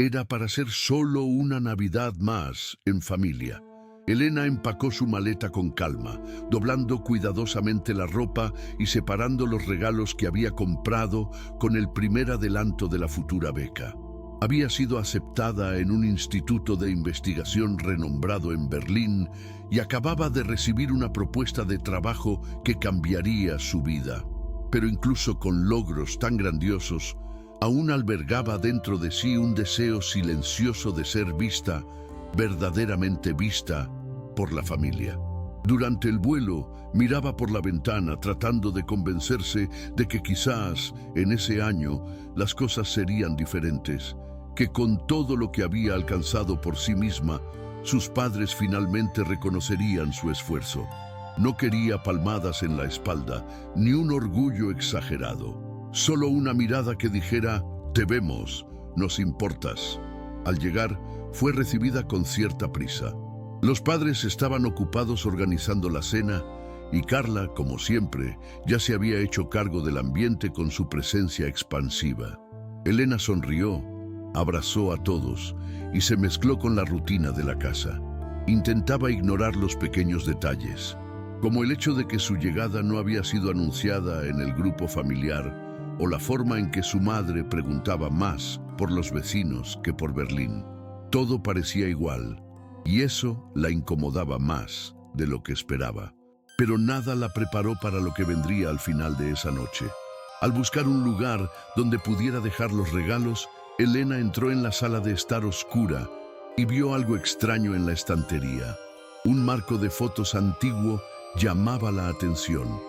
Era para ser solo una Navidad más en familia. Elena empacó su maleta con calma, doblando cuidadosamente la ropa y separando los regalos que había comprado con el primer adelanto de la futura beca. Había sido aceptada en un instituto de investigación renombrado en Berlín y acababa de recibir una propuesta de trabajo que cambiaría su vida. Pero incluso con logros tan grandiosos, aún albergaba dentro de sí un deseo silencioso de ser vista, verdaderamente vista, por la familia. Durante el vuelo, miraba por la ventana tratando de convencerse de que quizás, en ese año, las cosas serían diferentes, que con todo lo que había alcanzado por sí misma, sus padres finalmente reconocerían su esfuerzo. No quería palmadas en la espalda, ni un orgullo exagerado. Solo una mirada que dijera, te vemos, nos importas. Al llegar, fue recibida con cierta prisa. Los padres estaban ocupados organizando la cena y Carla, como siempre, ya se había hecho cargo del ambiente con su presencia expansiva. Elena sonrió, abrazó a todos y se mezcló con la rutina de la casa. Intentaba ignorar los pequeños detalles, como el hecho de que su llegada no había sido anunciada en el grupo familiar o la forma en que su madre preguntaba más por los vecinos que por Berlín. Todo parecía igual, y eso la incomodaba más de lo que esperaba. Pero nada la preparó para lo que vendría al final de esa noche. Al buscar un lugar donde pudiera dejar los regalos, Elena entró en la sala de estar oscura y vio algo extraño en la estantería. Un marco de fotos antiguo llamaba la atención.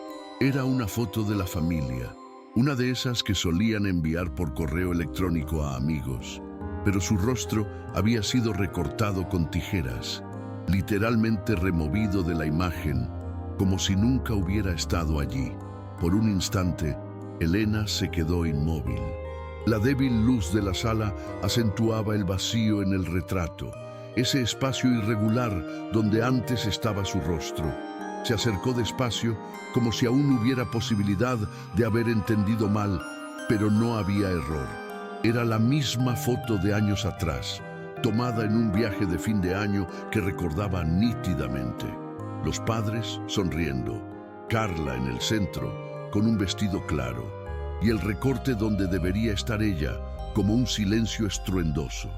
Era una foto de la familia, una de esas que solían enviar por correo electrónico a amigos. Pero su rostro había sido recortado con tijeras, literalmente removido de la imagen, como si nunca hubiera estado allí. Por un instante, Elena se quedó inmóvil. La débil luz de la sala acentuaba el vacío en el retrato, ese espacio irregular donde antes estaba su rostro. Se acercó despacio, como si aún hubiera posibilidad de haber entendido mal, pero no había error. Era la misma foto de años atrás, tomada en un viaje de fin de año que recordaba nítidamente. Los padres sonriendo, Carla en el centro, con un vestido claro, y el recorte donde debería estar ella, como un silencio estruendoso.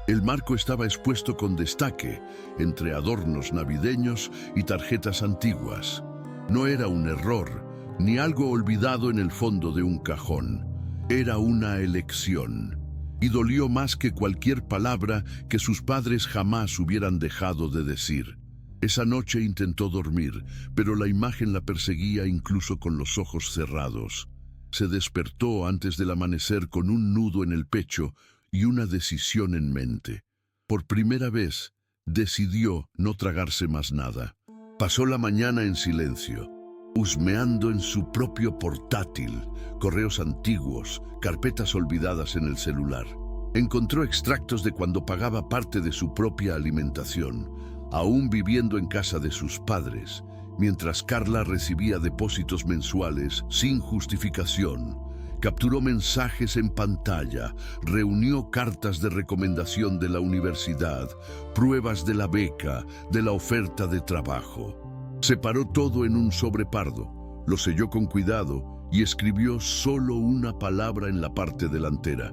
El marco estaba expuesto con destaque, entre adornos navideños y tarjetas antiguas. No era un error, ni algo olvidado en el fondo de un cajón. Era una elección, y dolió más que cualquier palabra que sus padres jamás hubieran dejado de decir. Esa noche intentó dormir, pero la imagen la perseguía incluso con los ojos cerrados. Se despertó antes del amanecer con un nudo en el pecho y una decisión en mente. Por primera vez, decidió no tragarse más nada. Pasó la mañana en silencio, husmeando en su propio portátil, correos antiguos, carpetas olvidadas en el celular. Encontró extractos de cuando pagaba parte de su propia alimentación, aún viviendo en casa de sus padres, mientras Carla recibía depósitos mensuales sin justificación. Capturó mensajes en pantalla, reunió cartas de recomendación de la universidad, pruebas de la beca, de la oferta de trabajo. Separó todo en un sobre pardo, lo selló con cuidado y escribió solo una palabra en la parte delantera: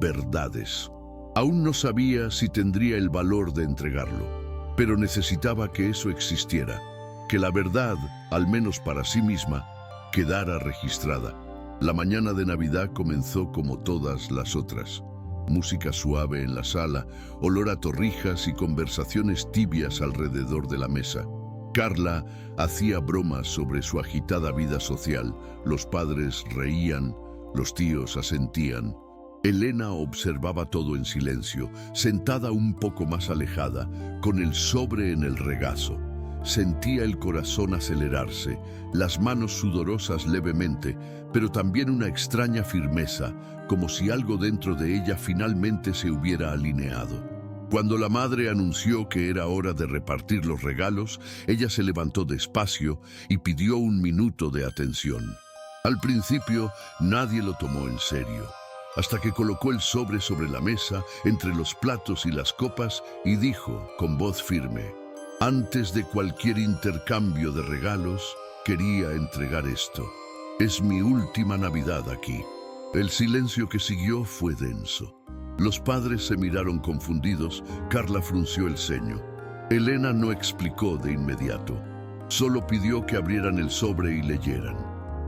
verdades. Aún no sabía si tendría el valor de entregarlo, pero necesitaba que eso existiera, que la verdad, al menos para sí misma, quedara registrada. La mañana de Navidad comenzó como todas las otras. Música suave en la sala, olor a torrijas y conversaciones tibias alrededor de la mesa. Carla hacía bromas sobre su agitada vida social. Los padres reían, los tíos asentían. Elena observaba todo en silencio, sentada un poco más alejada, con el sobre en el regazo. Sentía el corazón acelerarse, las manos sudorosas levemente, pero también una extraña firmeza, como si algo dentro de ella finalmente se hubiera alineado. Cuando la madre anunció que era hora de repartir los regalos, ella se levantó despacio y pidió 1 minuto de atención. Al principio, nadie lo tomó en serio. hasta que colocó el sobre la mesa, entre los platos y las copas, y dijo con voz firme: «Antes de cualquier intercambio de regalos, quería entregar esto. Es mi última Navidad aquí». El silencio que siguió fue denso. Los padres se miraron confundidos. Carla frunció el ceño. Elena no explicó de inmediato. Solo pidió que abrieran el sobre y leyeran.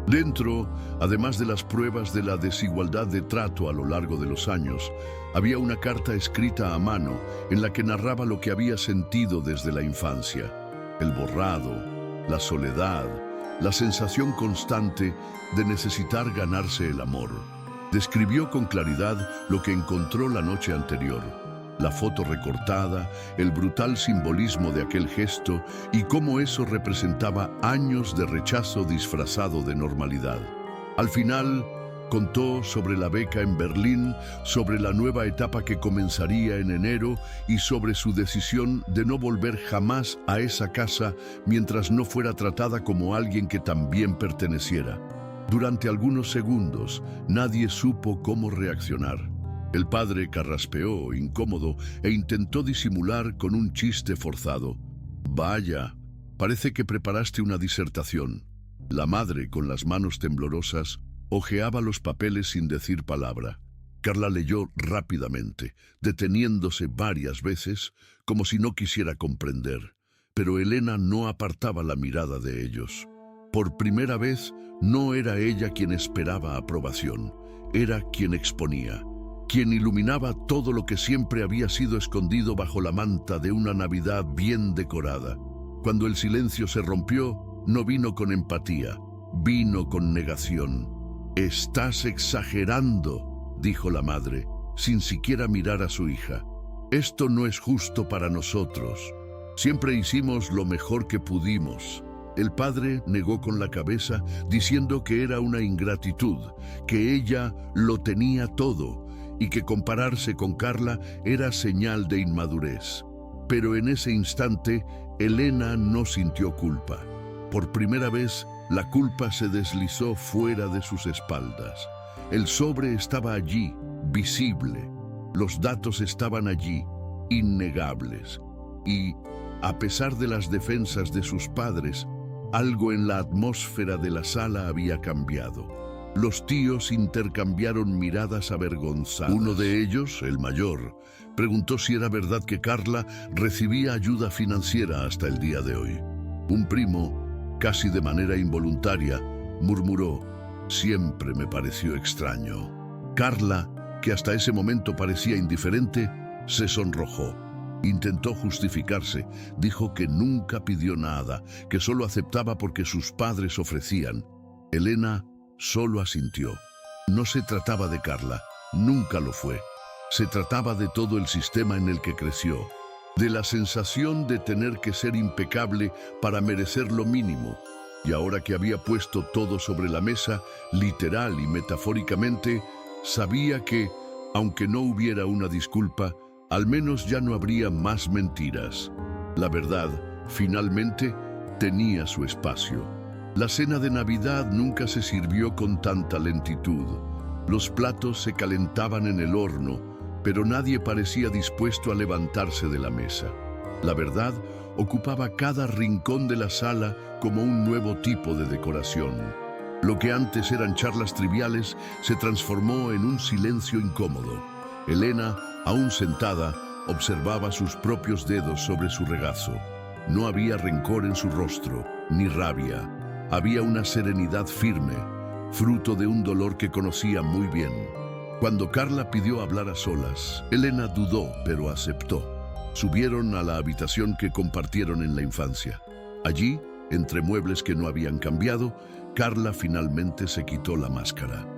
Dentro, además de las pruebas de la desigualdad de trato a lo largo de los años, había una carta escrita a mano en la que narraba lo que había sentido desde la infancia: el borrado, la soledad, la sensación constante de necesitar ganarse el amor. Describió con claridad lo que encontró la noche anterior: la foto recortada, el brutal simbolismo de aquel gesto y cómo eso representaba años de rechazo disfrazado de normalidad. Al final, contó sobre la beca en Berlín, sobre la nueva etapa que comenzaría en enero y sobre su decisión de no volver jamás a esa casa mientras no fuera tratada como alguien que también perteneciera. Durante algunos segundos, nadie supo cómo reaccionar. El padre carraspeó, incómodo, e intentó disimular con un chiste forzado: «Vaya, parece que preparaste una disertación». La madre, con las manos temblorosas, hojeaba los papeles sin decir palabra. Carla leyó rápidamente, deteniéndose varias veces, como si no quisiera comprender. Pero Elena no apartaba la mirada de ellos. Por primera vez, no era ella quien esperaba aprobación, era quien exponía, quien iluminaba todo lo que siempre había sido escondido bajo la manta de una Navidad bien decorada. Cuando el silencio se rompió, no vino con empatía, vino con negación. «Estás exagerando», dijo la madre, sin siquiera mirar a su hija. «Esto no es justo para nosotros. Siempre hicimos lo mejor que pudimos». El padre negó con la cabeza, diciendo que era una ingratitud, que ella lo tenía todo y que compararse con Carla era señal de inmadurez. Pero en ese instante, Elena no sintió culpa. Por primera vez, la culpa se deslizó fuera de sus espaldas. El sobre estaba allí, visible. Los datos estaban allí, innegables. Y, a pesar de las defensas de sus padres, algo en la atmósfera de la sala había cambiado. Los tíos intercambiaron miradas avergonzadas. Uno de ellos, el mayor, preguntó si era verdad que Carla recibía ayuda financiera hasta el día de hoy. Un primo, casi de manera involuntaria, murmuró: «Siempre me pareció extraño». Carla, que hasta ese momento parecía indiferente, se sonrojó. Intentó justificarse, dijo que nunca pidió nada, que solo aceptaba porque sus padres ofrecían. Elena solo asintió. No se trataba de Carla, nunca lo fue. Se trataba de todo el sistema en el que creció, de la sensación de tener que ser impecable para merecer lo mínimo. Y ahora que había puesto todo sobre la mesa, literal y metafóricamente, sabía que, aunque no hubiera una disculpa, al menos ya no habría más mentiras. La verdad, finalmente, tenía su espacio. La cena de Navidad nunca se sirvió con tanta lentitud. Los platos se calentaban en el horno, pero nadie parecía dispuesto a levantarse de la mesa. La verdad ocupaba cada rincón de la sala como un nuevo tipo de decoración. Lo que antes eran charlas triviales se transformó en un silencio incómodo. Elena, aún sentada, observaba sus propios dedos sobre su regazo. No había rencor en su rostro, ni rabia. Había una serenidad firme, fruto de un dolor que conocía muy bien. Cuando Carla pidió hablar a solas, Elena dudó, pero aceptó. Subieron a la habitación que compartieron en la infancia. Allí, entre muebles que no habían cambiado, Carla finalmente se quitó la máscara.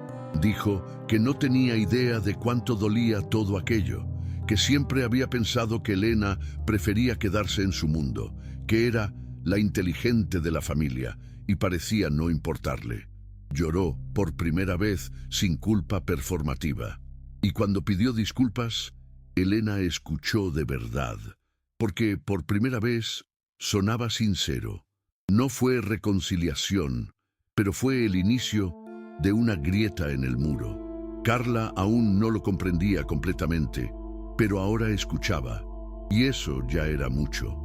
Dijo que no tenía idea de cuánto dolía todo aquello, que siempre había pensado que Elena prefería quedarse en su mundo, que era la inteligente de la familia y parecía no importarle. Lloró por primera vez sin culpa performativa. Y cuando pidió disculpas, Elena escuchó de verdad, porque por primera vez sonaba sincero. No fue reconciliación, pero fue el inicio de una grieta en el muro. Carla aún no lo comprendía completamente, pero ahora escuchaba, y eso ya era mucho.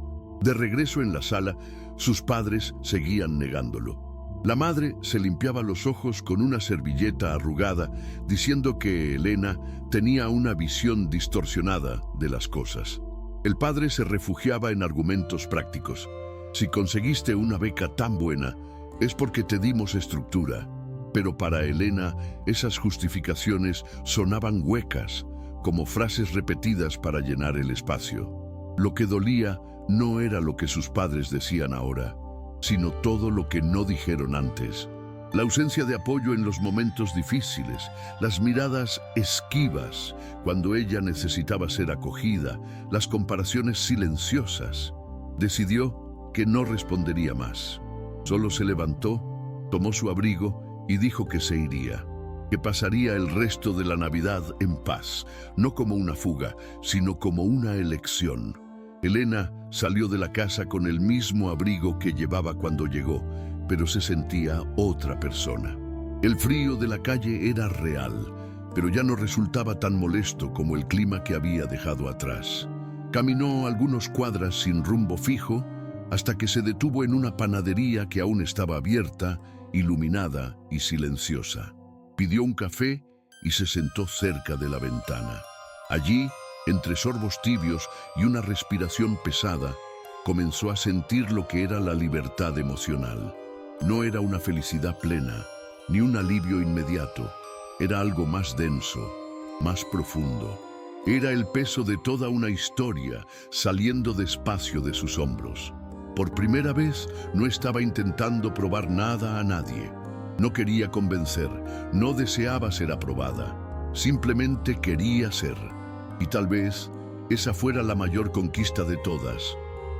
De regreso en la sala, sus padres seguían negándolo. La madre se limpiaba los ojos con una servilleta arrugada, diciendo que Elena tenía una visión distorsionada de las cosas. El padre se refugiaba en argumentos prácticos. Si conseguiste una beca tan buena, es porque te dimos estructura. Pero para Elena, esas justificaciones sonaban huecas, como frases repetidas para llenar el espacio. Lo que dolía no era lo que sus padres decían ahora, sino todo lo que no dijeron antes. La ausencia de apoyo en los momentos difíciles, las miradas esquivas cuando ella necesitaba ser acogida, las comparaciones silenciosas. Decidió que no respondería más. Solo se levantó, tomó su abrigo y dijo que se iría, que pasaría el resto de la Navidad en paz, no como una fuga, sino como una elección. Elena salió de la casa con el mismo abrigo que llevaba cuando llegó, pero se sentía otra persona. El frío de la calle era real, pero ya no resultaba tan molesto como el clima que había dejado atrás. Caminó algunas cuadras sin rumbo fijo, hasta que se detuvo en una panadería que aún estaba abierta, iluminada y silenciosa. Pidió un café y se sentó cerca de la ventana. Allí, entre sorbos tibios y una respiración pesada, comenzó a sentir lo que era la libertad emocional. No era una felicidad plena, ni un alivio inmediato. Era algo más denso, más profundo. Era el peso de toda una historia saliendo despacio de sus hombros. Por primera vez no estaba intentando probar nada a nadie. No quería convencer, no deseaba ser aprobada. Simplemente quería ser. Y tal vez esa fuera la mayor conquista de todas.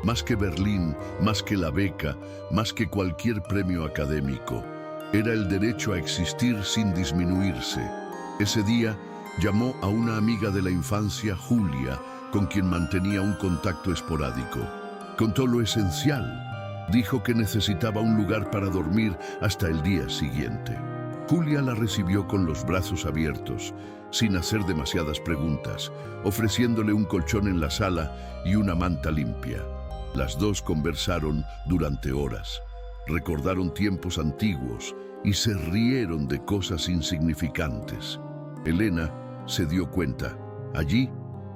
Más que Berlín, más que la beca, más que cualquier premio académico. Era el derecho a existir sin disminuirse. Ese día llamó a una amiga de la infancia, Julia, con quien mantenía un contacto esporádico. Contó lo esencial. Dijo que necesitaba un lugar para dormir hasta el día siguiente. Julia la recibió con los brazos abiertos, sin hacer demasiadas preguntas, ofreciéndole un colchón en la sala y una manta limpia. Las dos conversaron durante horas, recordaron tiempos antiguos y se rieron de cosas insignificantes. Elena se dio cuenta, allí,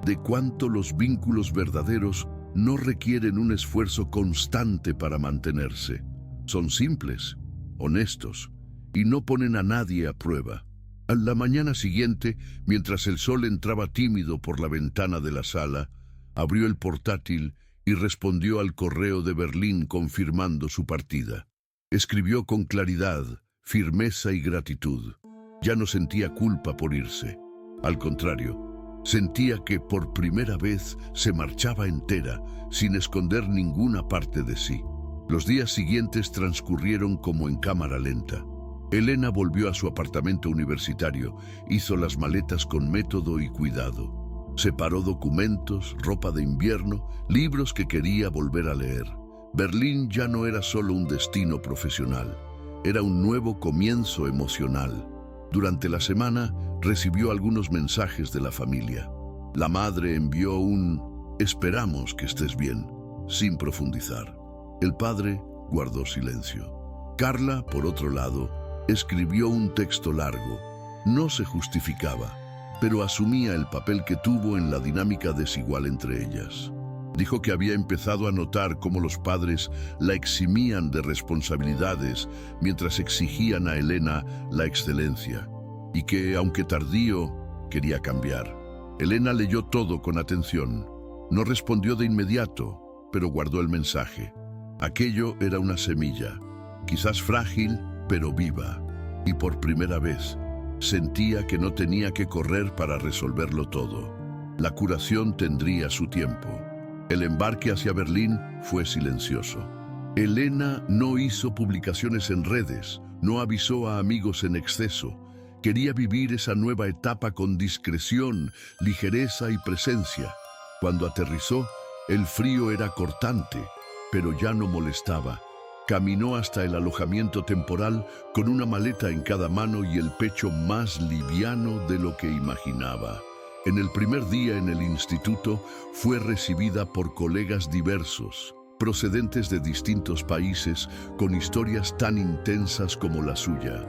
de cuánto los vínculos verdaderos no requieren un esfuerzo constante para mantenerse. Son simples, honestos, y no ponen a nadie a prueba. A la mañana siguiente, mientras el sol entraba tímido por la ventana de la sala, abrió el portátil y respondió al correo de Berlín confirmando su partida. Escribió con claridad, firmeza y gratitud. Ya no sentía culpa por irse. Al contrario, sentía que por primera vez se marchaba entera, sin esconder ninguna parte de sí. Los días siguientes transcurrieron como en cámara lenta. Elena volvió a su apartamento universitario, hizo las maletas con método y cuidado. Separó documentos, ropa de invierno, libros que quería volver a leer. Berlín ya no era solo un destino profesional, era un nuevo comienzo emocional. Durante la semana recibió algunos mensajes de la familia. La madre envió un «esperamos que estés bien», sin profundizar. El padre guardó silencio. Carla, por otro lado, escribió un texto largo. No se justificaba, pero asumía el papel que tuvo en la dinámica desigual entre ellas. Dijo que había empezado a notar cómo los padres la eximían de responsabilidades mientras exigían a Elena la excelencia, y que, aunque tardío, quería cambiar. Elena leyó todo con atención. No respondió de inmediato, pero guardó el mensaje. Aquello era una semilla, quizás frágil, pero viva, y por primera vez sentía que no tenía que correr para resolverlo todo. La curación tendría su tiempo. El embarque hacia Berlín fue silencioso. Elena no hizo publicaciones en redes, no avisó a amigos en exceso. Quería vivir esa nueva etapa con discreción, ligereza y presencia. Cuando aterrizó, el frío era cortante, pero ya no molestaba. Caminó hasta el alojamiento temporal con una maleta en cada mano y el pecho más liviano de lo que imaginaba. En el primer día en el instituto fue recibida por colegas diversos, procedentes de distintos países, con historias tan intensas como la suya.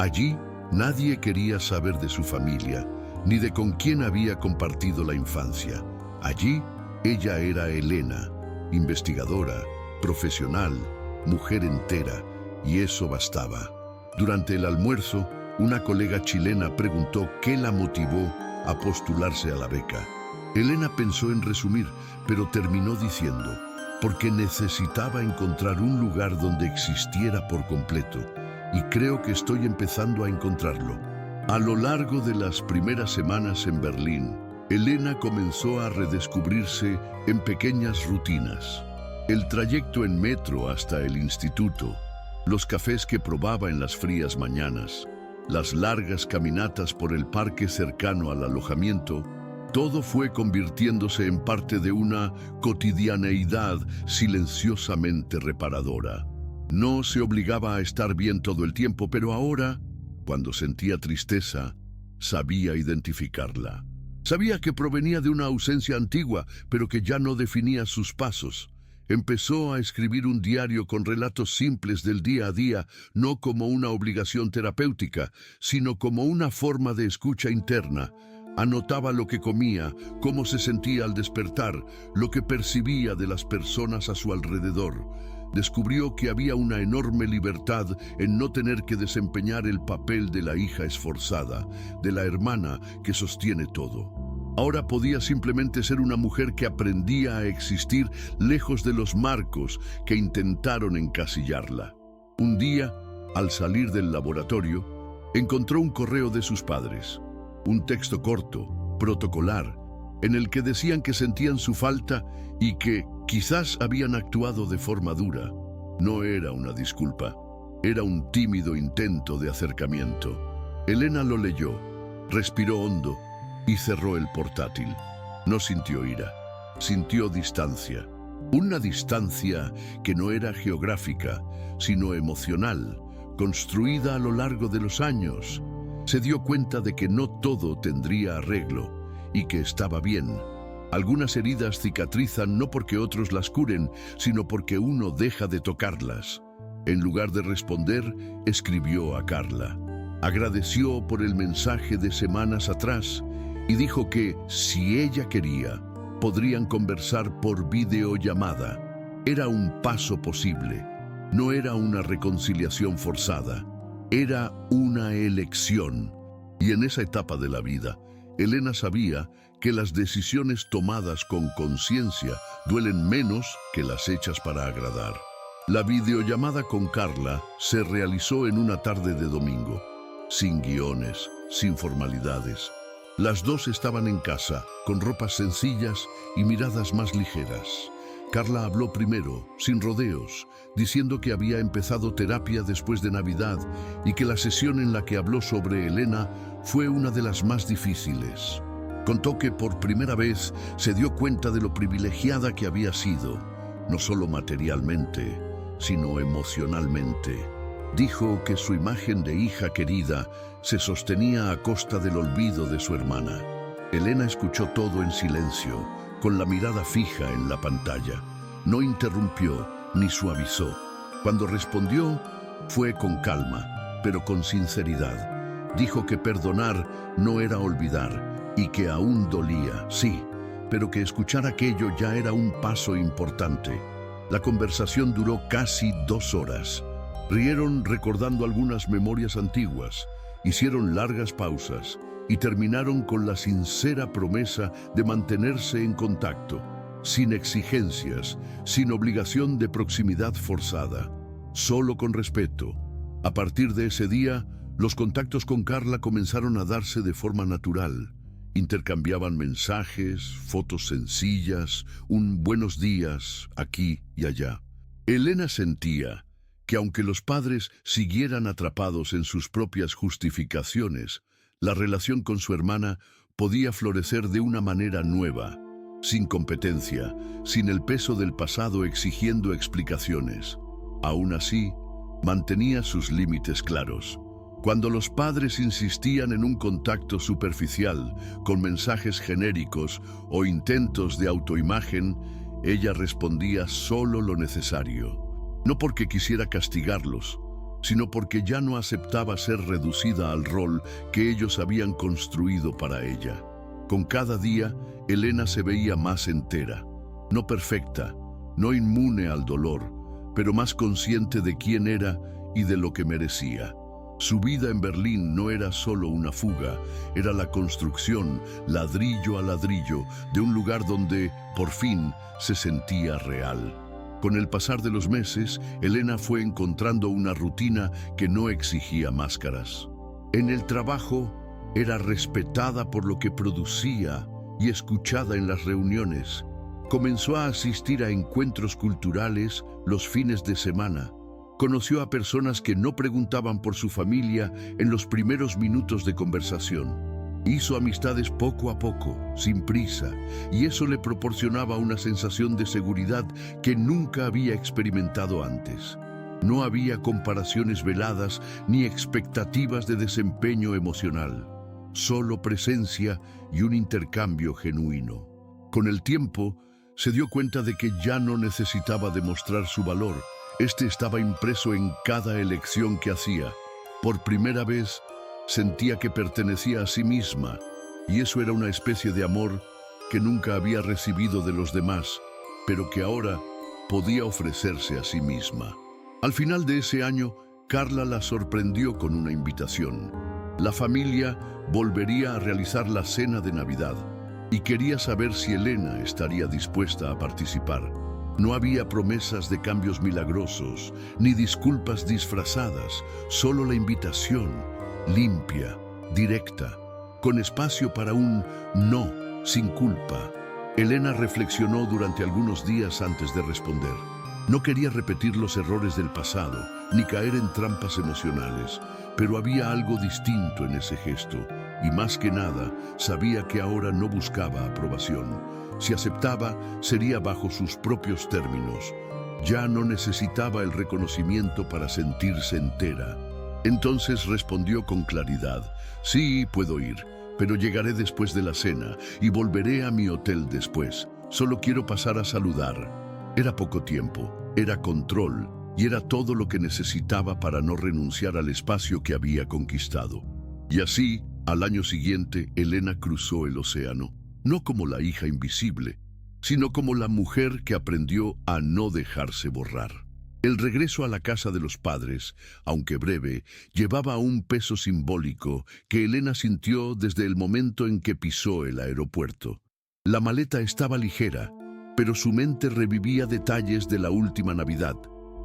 Allí, nadie quería saber de su familia, ni de con quién había compartido la infancia. Allí, ella era Elena, investigadora, profesional, mujer entera, y eso bastaba. Durante el almuerzo, una colega chilena preguntó qué la motivó a postularse a la beca. Elena pensó en resumir, pero terminó diciendo, porque necesitaba encontrar un lugar donde existiera por completo, y creo que estoy empezando a encontrarlo. A lo largo de las primeras semanas en Berlín, Elena comenzó a redescubrirse en pequeñas rutinas. El trayecto en metro hasta el instituto, los cafés que probaba en las frías mañanas, las largas caminatas por el parque cercano al alojamiento, todo fue convirtiéndose en parte de una cotidianeidad silenciosamente reparadora. No se obligaba a estar bien todo el tiempo, pero ahora, cuando sentía tristeza, sabía identificarla. Sabía que provenía de una ausencia antigua, pero que ya no definía sus pasos. Empezó a escribir un diario con relatos simples del día a día, no como una obligación terapéutica, sino como una forma de escucha interna. Anotaba lo que comía, cómo se sentía al despertar, lo que percibía de las personas a su alrededor. Descubrió que había una enorme libertad en no tener que desempeñar el papel de la hija esforzada, de la hermana que sostiene todo. Ahora podía simplemente ser una mujer que aprendía a existir lejos de los marcos que intentaron encasillarla. Un día, al salir del laboratorio, encontró un correo de sus padres. Un texto corto, protocolar, en el que decían que sentían su falta y que quizás habían actuado de forma dura. No era una disculpa, era un tímido intento de acercamiento. Elena lo leyó, respiró hondo y cerró el portátil. No sintió ira, sintió distancia. Una distancia que no era geográfica, sino emocional, construida a lo largo de los años. Se dio cuenta de que no todo tendría arreglo y que estaba bien. Algunas heridas cicatrizan no porque otros las curen, sino porque uno deja de tocarlas. En lugar de responder, escribió a Carla. Agradeció por el mensaje de semanas atrás y dijo que, si ella quería, podrían conversar por videollamada. Era un paso posible. No era una reconciliación forzada. Era una elección. Y en esa etapa de la vida, Elena sabía que las decisiones tomadas con conciencia duelen menos que las hechas para agradar. La videollamada con Carla se realizó en una tarde de domingo, sin guiones, sin formalidades. Las dos estaban en casa, con ropas sencillas y miradas más ligeras. Carla habló primero, sin rodeos, diciendo que había empezado terapia después de Navidad y que la sesión en la que habló sobre Elena fue una de las más difíciles. Contó que por primera vez se dio cuenta de lo privilegiada que había sido, no solo materialmente, sino emocionalmente. Dijo que su imagen de hija querida se sostenía a costa del olvido de su hermana. Elena escuchó todo en silencio, con la mirada fija en la pantalla. No interrumpió ni suavizó. Cuando respondió, fue con calma, pero con sinceridad. Dijo que perdonar no era olvidar y que aún dolía, sí, pero que escuchar aquello ya era un paso importante. La conversación duró casi 2 horas. Rieron recordando algunas memorias antiguas, hicieron largas pausas y terminaron con la sincera promesa de mantenerse en contacto, sin exigencias, sin obligación de proximidad forzada, solo con respeto. A partir de ese día, los contactos con Carla comenzaron a darse de forma natural. Intercambiaban mensajes, fotos sencillas, un buenos días aquí y allá. Elena sentía que aunque los padres siguieran atrapados en sus propias justificaciones, la relación con su hermana podía florecer de una manera nueva, sin competencia, sin el peso del pasado exigiendo explicaciones. Aún así, mantenía sus límites claros. Cuando los padres insistían en un contacto superficial, con mensajes genéricos o intentos de autoimagen, ella respondía solo lo necesario. No porque quisiera castigarlos, sino porque ya no aceptaba ser reducida al rol que ellos habían construido para ella. Con cada día, Elena se veía más entera, no perfecta, no inmune al dolor, pero más consciente de quién era y de lo que merecía. Su vida en Berlín no era solo una fuga, era la construcción, ladrillo a ladrillo, de un lugar donde, por fin, se sentía real. Con el pasar de los meses, Elena fue encontrando una rutina que no exigía máscaras. En el trabajo, era respetada por lo que producía y escuchada en las reuniones. Comenzó a asistir a encuentros culturales los fines de semana. Conoció a personas que no preguntaban por su familia en los primeros minutos de conversación. Hizo amistades poco a poco, sin prisa, y eso le proporcionaba una sensación de seguridad que nunca había experimentado antes. No había comparaciones veladas ni expectativas de desempeño emocional, solo presencia y un intercambio genuino. Con el tiempo, se dio cuenta de que ya no necesitaba demostrar su valor. Este estaba impreso en cada elección que hacía. Por primera vez, sentía que pertenecía a sí misma, y eso era una especie de amor que nunca había recibido de los demás, pero que ahora podía ofrecerse a sí misma. Al final de ese año, Carla la sorprendió con una invitación. La familia volvería a realizar la cena de Navidad, y quería saber si Elena estaría dispuesta a participar. No había promesas de cambios milagrosos, ni disculpas disfrazadas, solo la invitación, limpia, directa, con espacio para un no, sin culpa. Elena reflexionó durante algunos días antes de responder. No quería repetir los errores del pasado, ni caer en trampas emocionales, pero había algo distinto en ese gesto, y más que nada, sabía que ahora no buscaba aprobación. Si aceptaba, sería bajo sus propios términos. Ya no necesitaba el reconocimiento para sentirse entera. Entonces respondió con claridad: sí, puedo ir, pero llegaré después de la cena y volveré a mi hotel después. Solo quiero pasar a saludar. Era poco tiempo, era control y era todo lo que necesitaba para no renunciar al espacio que había conquistado. Y así, al año siguiente, Elena cruzó el océano. No como la hija invisible, sino como la mujer que aprendió a no dejarse borrar. El regreso a la casa de los padres, aunque breve, llevaba un peso simbólico que Elena sintió desde el momento en que pisó el aeropuerto. La maleta estaba ligera, pero su mente revivía detalles de la última Navidad: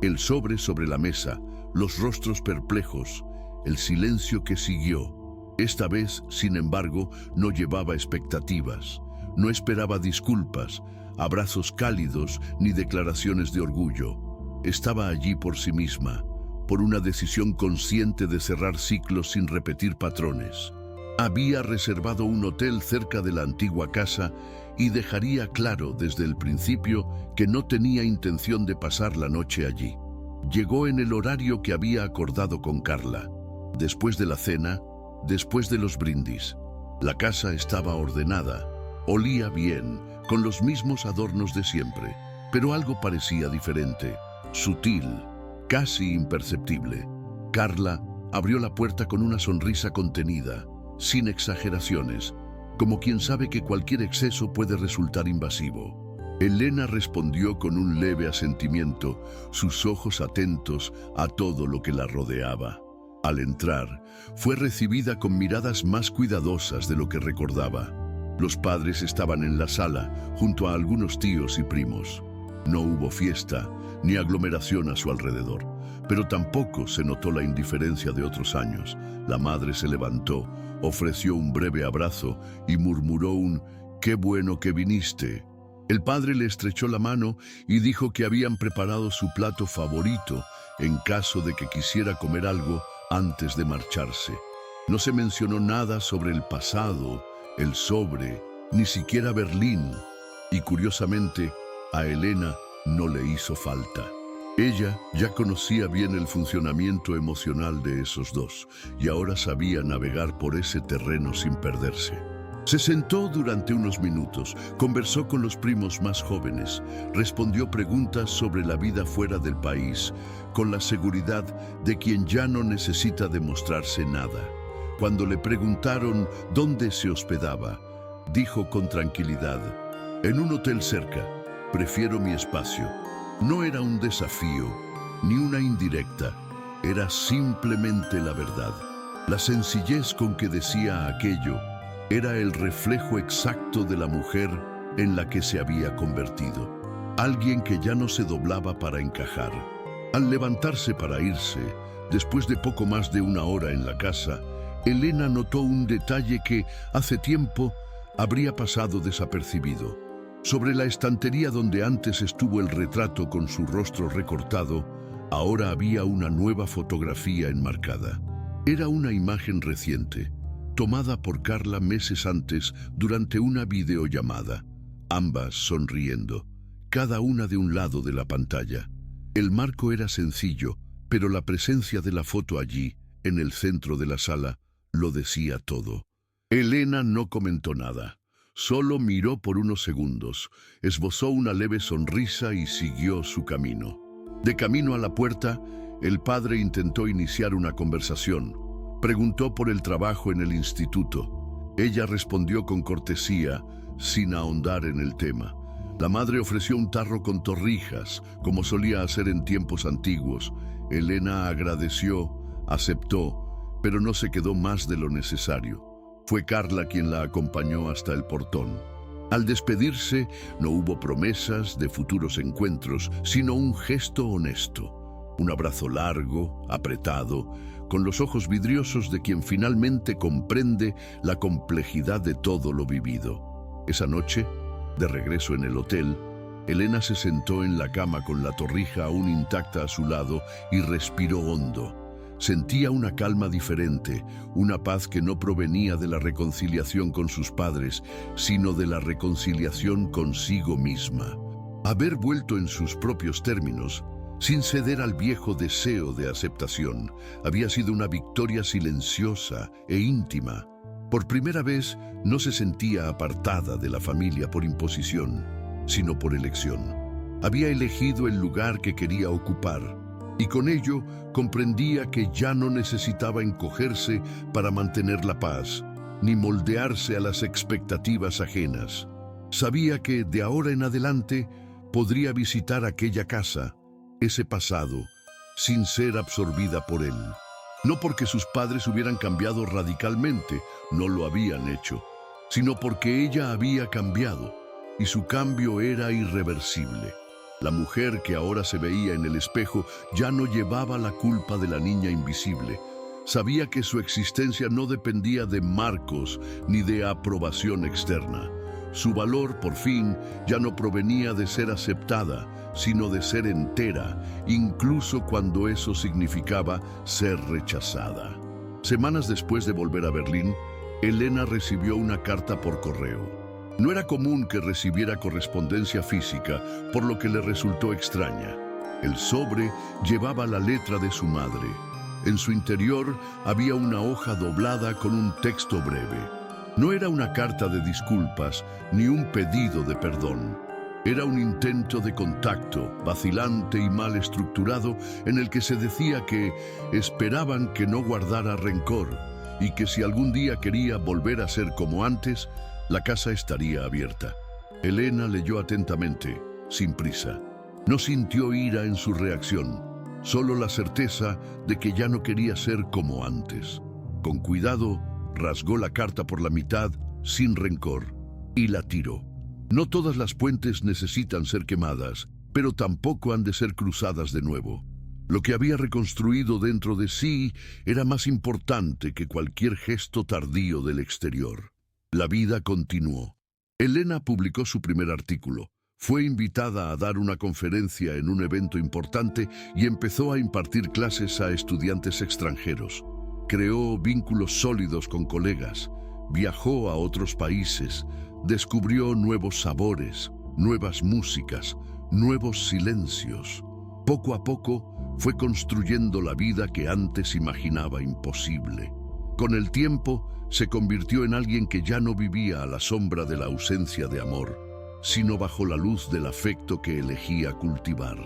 el sobre la mesa, los rostros perplejos, el silencio que siguió. Esta vez, sin embargo, no llevaba expectativas. No esperaba disculpas, abrazos cálidos ni declaraciones de orgullo. Estaba allí por sí misma, por una decisión consciente de cerrar ciclos sin repetir patrones. Había reservado un hotel cerca de la antigua casa y dejaría claro desde el principio que no tenía intención de pasar la noche allí. Llegó en el horario que había acordado con Carla, después de la cena, después de los brindis. La casa estaba ordenada, olía bien, con los mismos adornos de siempre, pero algo parecía diferente, sutil, casi imperceptible. Carla abrió la puerta con una sonrisa contenida, sin exageraciones, como quien sabe que cualquier exceso puede resultar invasivo. Elena respondió con un leve asentimiento, sus ojos atentos a todo lo que la rodeaba. Al entrar, fue recibida con miradas más cuidadosas de lo que recordaba. Los padres estaban en la sala, junto a algunos tíos y primos. No hubo fiesta, ni aglomeración a su alrededor, pero tampoco se notó la indiferencia de otros años. La madre se levantó, ofreció un breve abrazo y murmuró un «¡Qué bueno que viniste!». El padre le estrechó la mano y dijo que habían preparado su plato favorito en caso de que quisiera comer algo antes de marcharse. No se mencionó nada sobre el pasado, el sobre, ni siquiera Berlín, y curiosamente, a Elena no le hizo falta. Ella ya conocía bien el funcionamiento emocional de esos dos y ahora sabía navegar por ese terreno sin perderse. Se sentó durante unos minutos, conversó con los primos más jóvenes, respondió preguntas sobre la vida fuera del país, con la seguridad de quien ya no necesita demostrarse nada. Cuando le preguntaron dónde se hospedaba, dijo con tranquilidad: en un hotel cerca, prefiero mi espacio. No era un desafío, ni una indirecta, era simplemente la verdad. La sencillez con que decía aquello era el reflejo exacto de la mujer en la que se había convertido. Alguien que ya no se doblaba para encajar. Al levantarse para irse, después de poco más de una hora en la casa, Elena notó un detalle que hace tiempo habría pasado desapercibido. Sobre la estantería donde antes estuvo el retrato con su rostro recortado, ahora había una nueva fotografía enmarcada. Era una imagen reciente, tomada por Carla meses antes durante una videollamada, ambas sonriendo, cada una de un lado de la pantalla. El marco era sencillo, pero la presencia de la foto allí, en el centro de la sala, lo decía todo. Elena no comentó nada. Solo miró por unos segundos, esbozó una leve sonrisa y siguió su camino. De camino a la puerta, el padre intentó iniciar una conversación. Preguntó por el trabajo en el instituto. Ella respondió con cortesía, sin ahondar en el tema. La madre ofreció un tarro con torrijas, como solía hacer en tiempos antiguos. Elena agradeció, aceptó, pero no se quedó más de lo necesario. Fue Carla quien la acompañó hasta el portón. Al despedirse, no hubo promesas de futuros encuentros, sino un gesto honesto. Un abrazo largo, apretado, con los ojos vidriosos de quien finalmente comprende la complejidad de todo lo vivido. Esa noche, de regreso en el hotel, Elena se sentó en la cama con la torrija aún intacta a su lado y respiró hondo. Sentía una calma diferente, una paz que no provenía de la reconciliación con sus padres, sino de la reconciliación consigo misma. Haber vuelto en sus propios términos, sin ceder al viejo deseo de aceptación, había sido una victoria silenciosa e íntima. Por primera vez no se sentía apartada de la familia por imposición, sino por elección. Había elegido el lugar que quería ocupar, y con ello comprendía que ya no necesitaba encogerse para mantener la paz, ni moldearse a las expectativas ajenas. Sabía que de ahora en adelante podría visitar aquella casa, ese pasado, sin ser absorbida por él. No porque sus padres hubieran cambiado radicalmente, no lo habían hecho, sino porque ella había cambiado, y su cambio era irreversible. La mujer que ahora se veía en el espejo ya no llevaba la culpa de la niña invisible. Sabía que su existencia no dependía de marcos ni de aprobación externa. Su valor, por fin, ya no provenía de ser aceptada, sino de ser entera, incluso cuando eso significaba ser rechazada. Semanas después de volver a Berlín, Elena recibió una carta por correo. No era común que recibiera correspondencia física, por lo que le resultó extraña. El sobre llevaba la letra de su madre. En su interior había una hoja doblada con un texto breve. No era una carta de disculpas ni un pedido de perdón. Era un intento de contacto, vacilante y mal estructurado, en el que se decía que esperaban que no guardara rencor y que si algún día quería volver a ser como antes, la casa estaría abierta. Elena leyó atentamente, sin prisa. No sintió ira en su reacción, solo la certeza de que ya no quería ser como antes. Con cuidado, rasgó la carta por la mitad, sin rencor, y la tiró. No todas las puentes necesitan ser quemadas, pero tampoco han de ser cruzadas de nuevo. Lo que había reconstruido dentro de sí era más importante que cualquier gesto tardío del exterior. La vida continuó. Elena publicó su primer artículo. Fue invitada a dar una conferencia en un evento importante y empezó a impartir clases a estudiantes extranjeros. Creó vínculos sólidos con colegas, viajó a otros países, descubrió nuevos sabores, nuevas músicas, nuevos silencios. Poco a poco fue construyendo la vida que antes imaginaba imposible. Con el tiempo se convirtió en alguien que ya no vivía a la sombra de la ausencia de amor, sino bajo la luz del afecto que elegía cultivar.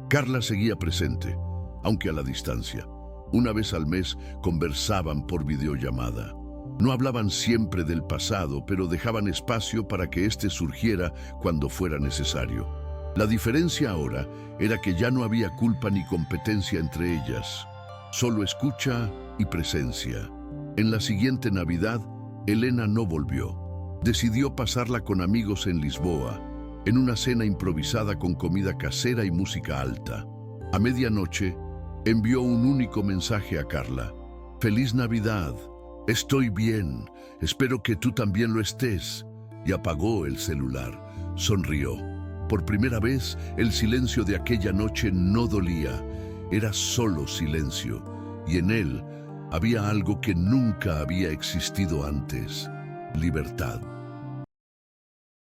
Carla seguía presente, aunque a la distancia. Una vez al mes conversaban por videollamada. No hablaban siempre del pasado, pero dejaban espacio para que éste surgiera cuando fuera necesario. La diferencia ahora era que ya no había culpa ni competencia entre ellas, solo escucha y presencia. En la siguiente Navidad, Helena no volvió. Decidió pasarla con amigos en Lisboa, en una cena improvisada con comida casera y música alta. A medianoche, envió un único mensaje a Carla: «Feliz Navidad, estoy bien, espero que tú también lo estés», y apagó el celular. Sonrió. Por primera vez, el silencio de aquella noche no dolía, era solo silencio, y en él había algo que nunca había existido antes: libertad.